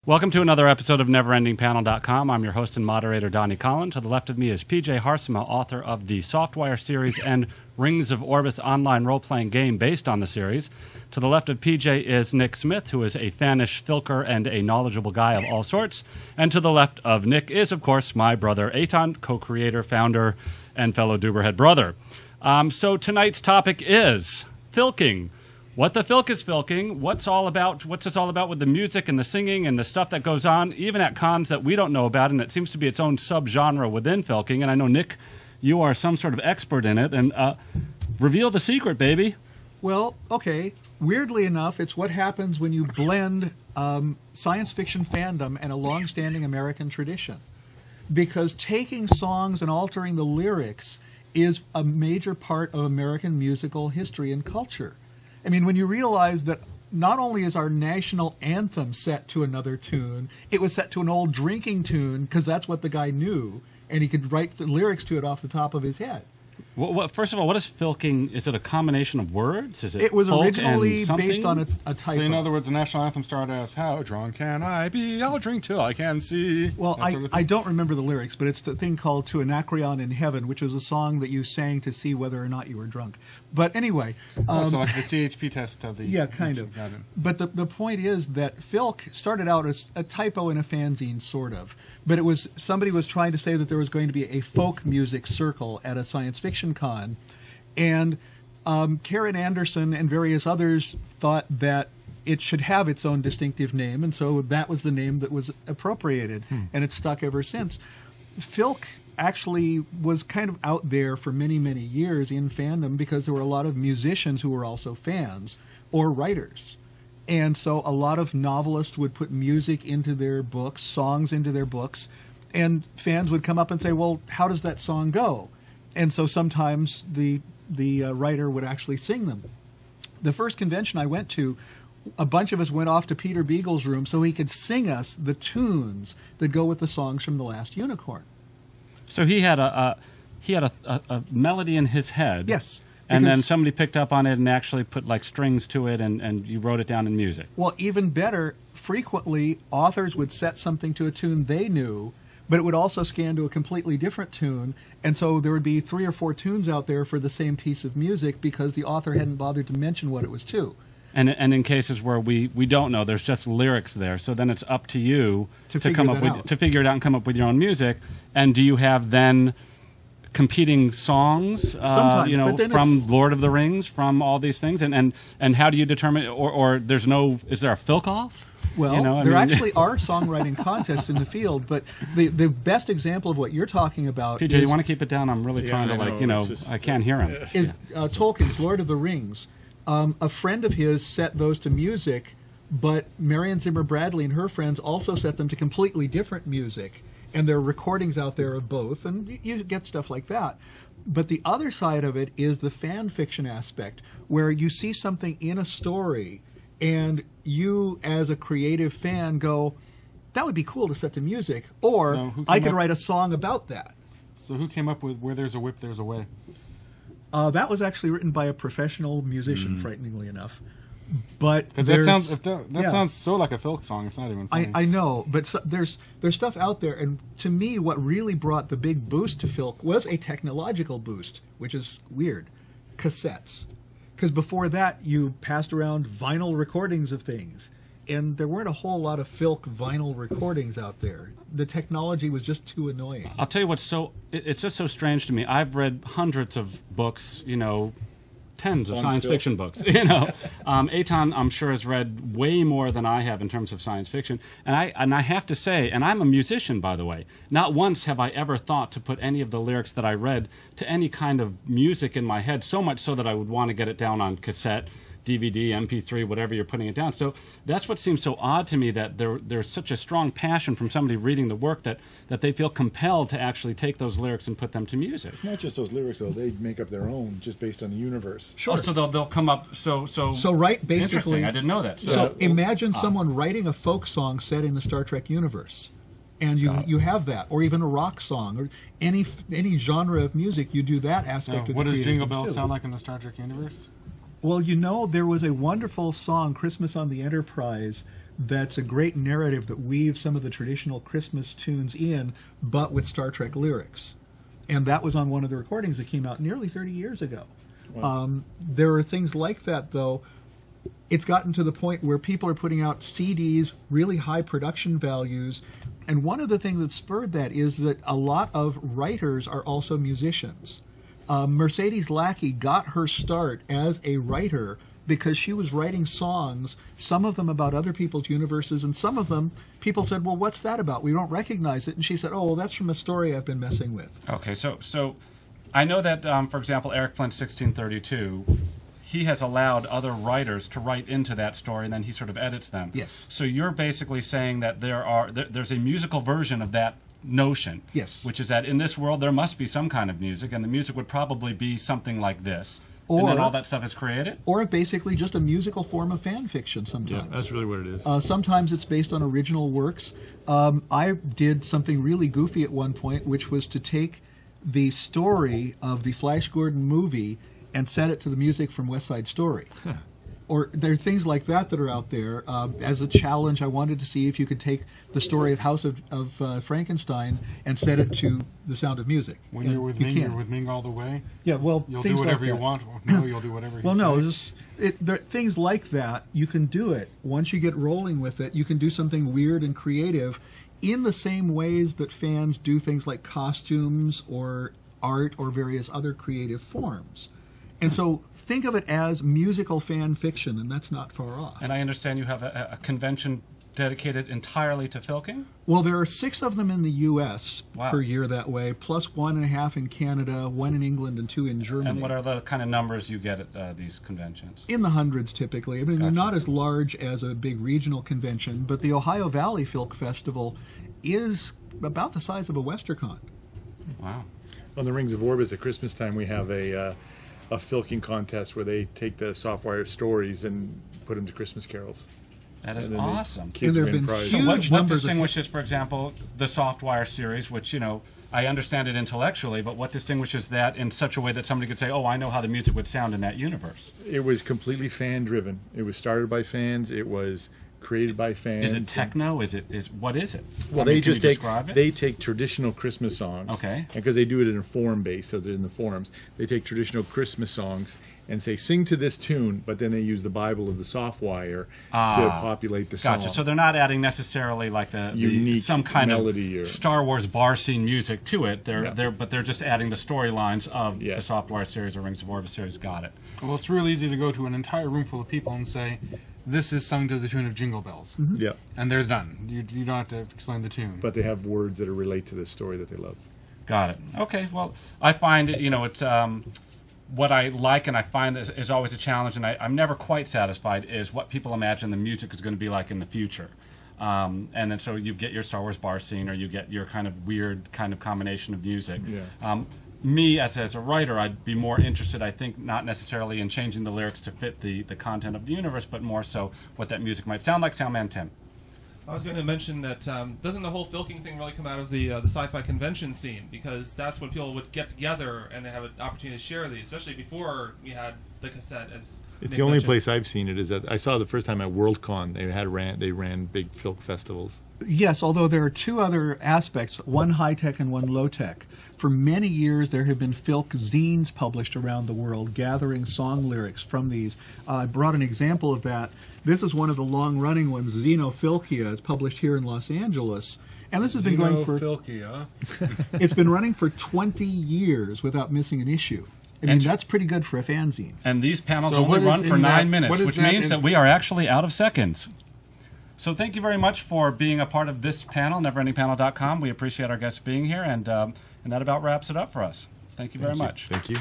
Welcome to another episode of NeverEndingPanel.com. I'm your host and moderator, Donnie Collin. To the left of me is PJ Harsema, author of the Softwire series and Rings of Orbis online role-playing game based on the series. To the left of PJ is Nick Smith, who is a fanish filker and a knowledgeable guy of all sorts. And to the left of Nick is, of course, my brother Eitan, co-creator, founder, and fellow Duberhead brother. So tonight's topic is filking. What the filk is filking, what's this all about with the music and the singing and the stuff that goes on, even at cons that we don't know about, and it seems to be its own subgenre within filking. And I know, Nick, you are some sort of expert in it, and reveal the secret, baby. Well, okay. Weirdly enough, it's what happens when you blend science fiction fandom and a long-standing American tradition. Because taking songs and altering the lyrics is a major part of American musical history and culture. I mean, when you realize that not only is our national anthem set to another tune, it was set to an old drinking tune because that's what the guy knew, and he could write the lyrics to it off the top of his head. Well, first of all, what is filking? Is it a combination of words? Is it was originally based on a typo. So in other words, the national anthem started as, "How drunk can I be? I'll drink till I can see." Well, I don't remember the lyrics, but it's the thing called "To Anacreon in Heaven," which was a song that you sang to see whether or not you were drunk. But anyway... so like the CHP test of the... Yeah, kind of. But the point is that filk started out as a typo in a fanzine, sort of. But it was somebody was trying to say that there was going to be a folk music circle at a science fiction con, and Karen Anderson and various others thought that it should have its own distinctive name, and so that was the name that was appropriated, and it's stuck ever since. Filk actually was kind of out there for many, many years in fandom because there were a lot of musicians who were also fans or writers. And so a lot of novelists would put music into their books, songs into their books, and fans would come up and say, well, how does that song go? And so sometimes the writer would actually sing them. The first convention I went to, a bunch of us went off to Peter Beagle's room so he could sing us the tunes that go with the songs from The Last Unicorn. So he had a melody in his head. Yes. And then somebody picked up on it and actually put like strings to it, and you wrote it down in music. Well, even better, frequently authors would set something to a tune they knew, but it would also scan to a completely different tune, and so there would be 3 or 4 tunes out there for the same piece of music because the author hadn't bothered to mention what it was to. And in cases where we don't know, there's just lyrics there, so then it's up to you to figure it out and come up with your own music. And do you have then competing songs, from Lord of the Rings, from all these things, and how do you determine, or is there a filk off? Well, there actually are songwriting contests in the field, but the best example of what you're talking about PJ, you want to keep it down? I'm really trying to, I can't hear him. Is Tolkien's Lord of the Rings. A friend of his set those to music, but Marion Zimmer Bradley and her friends also set them to completely different music. And there are recordings out there of both, and you get stuff like that. But the other side of it is the fan fiction aspect, where you see something in a story, and you, as a creative fan, go, that would be cool to set to music, or I could write a song about that. So who came up with Where There's a Whip, There's a Way? That was actually written by a professional musician, frighteningly enough. But that sounds so like a filk song. It's not even funny. I know, but there's stuff out there, and to me, what really brought the big boost to filk was a technological boost, which is weird. Cassettes, because before that you passed around vinyl recordings of things, and there weren't a whole lot of filk vinyl recordings out there. The technology was just too annoying. I'll tell you what's it's just so strange to me. I've read hundreds of books, tens of science fiction books. Eitan, I'm sure, has read way more than I have in terms of science fiction. And I have to say, and I'm a musician, by the way, not once have I ever thought to put any of the lyrics that I read to any kind of music in my head, so much so that I would want to get it down on cassette, DVD, MP3, whatever you're putting it down. So that's what seems so odd to me, that there's such a strong passion from somebody reading the work that they feel compelled to actually take those lyrics and put them to music. It's not just those lyrics, though. They make up their own just based on the universe. Sure. Oh, so they'll come up, so right, basically. Interesting, I didn't know that. So imagine someone writing a folk song set in the Star Trek universe. And you have that, or even a rock song, or any genre of music, you do that aspect of the what does Jingle creative Bells too. sound like in the Star Trek universe? Well, there was a wonderful song, Christmas on the Enterprise, that's a great narrative that weaves some of the traditional Christmas tunes in, but with Star Trek lyrics. And that was on one of the recordings that came out nearly 30 years ago. Wow. There are things like that, though. It's gotten to the point where people are putting out CDs, really high production values. And one of the things that spurred that is that a lot of writers are also musicians. Mercedes Lackey got her start as a writer because she was writing songs, some of them about other people's universes, and some of them people said, well, what's that about? We don't recognize it. And she said, oh, well, that's from a story I've been messing with. Okay, so I know that, for example, Eric Flint's 1632, he has allowed other writers to write into that story, and then he sort of edits them. Yes. So you're basically saying that there's a musical version of that notion. Yes. Which is that in this world there must be some kind of music, and the music would probably be something like this. And then all that stuff is created? Or basically just a musical form of fan fiction sometimes. Yeah, that's really what it is. Sometimes it's based on original works. I did something really goofy at one point, which was to take the story of the Flash Gordon movie and set it to the music from West Side Story. Or there are things like that that are out there. As a challenge, I wanted to see if you could take the story of House of Frankenstein and set it to The Sound of Music. When you're with Ming, you're with Ming all the way? Yeah, well, you'll do whatever you want. No, you'll do whatever well, no, things like that, you can do it. Once you get rolling with it, you can do something weird and creative in the same ways that fans do things like costumes or art or various other creative forms. And so think of it as musical fan fiction, and that's not far off. And I understand you have a convention dedicated entirely to Filking? Well, there are 6 of them in the U.S. per year that way, plus 1.5 in Canada, 1 in England, and 2 in Germany. And what are the kind of numbers you get at these conventions? In the hundreds, typically. I mean, they're not as large as a big regional convention, but the Ohio Valley Filk Festival is about the size of a WesterCon. Wow. On the Rings of Orbis at Christmas time, we have a Filking contest where they take the Softwire stories and put them to Christmas carols. That is awesome. Kids there win have been prizes. So what distinguishes, for example, the Softwire series, which, you know, I understand it intellectually, but what distinguishes that in such a way that somebody could say, oh, I know how the music would sound in that universe? It was completely fan-driven. It was started by fans. It was created by fans. Is it techno? What is it? Well, they just take traditional Christmas songs. Okay. And because they do it in a form base, so they're in the forums, they take traditional Christmas songs and say, sing to this tune, but then they use the Bible of the Softwire to populate the song. Gotcha. So they're not adding necessarily like some kind melody of Star Wars bar scene music to it. But they're just adding the storylines of the Softwire series or Rings of Orbis series. Got it. Well, it's real easy to go to an entire room full of people and say, this is sung to the tune of Jingle Bells. Mm-hmm. Yeah. And they're done. You don't have to explain the tune. But they have words that relate to the story that they love. Got it. Okay. Well, I find it's what I like, and I find is always a challenge, and I'm never quite satisfied, is what people imagine the music is going to be like in the future. And then so you get your Star Wars bar scene, or you get your kind of weird kind of combination of music. Yeah. Me, as a writer, I'd be more interested, I think, not necessarily in changing the lyrics to fit the content of the universe, but more so what that music might sound like. Soundman Tim. I was going to mention that doesn't the whole Filking thing really come out of the sci-fi convention scene? Because that's when people would get together and they have an opportunity to share these, especially before we had the cassette. It's the only place I've seen it. Is that I saw the first time at Worldcon. They ran big Filk festivals. Yes, although there are 2 other aspects, one high-tech and one low-tech. For many years, there have been Filk zines published around the world, gathering song lyrics from these. I brought an example of that. This is one of the long-running ones, Xenofilkia. It's published here in Los Angeles. And this has been going for... It's been running for 20 years without missing an issue. I mean, that's pretty good for a fanzine. And these panels only run for 9 minutes, which means that we are actually out of seconds. So thank you very much for being a part of this panel, neverendingpanel.com. We appreciate our guests being here, and that about wraps it up for us. Thank you very much. Thank you.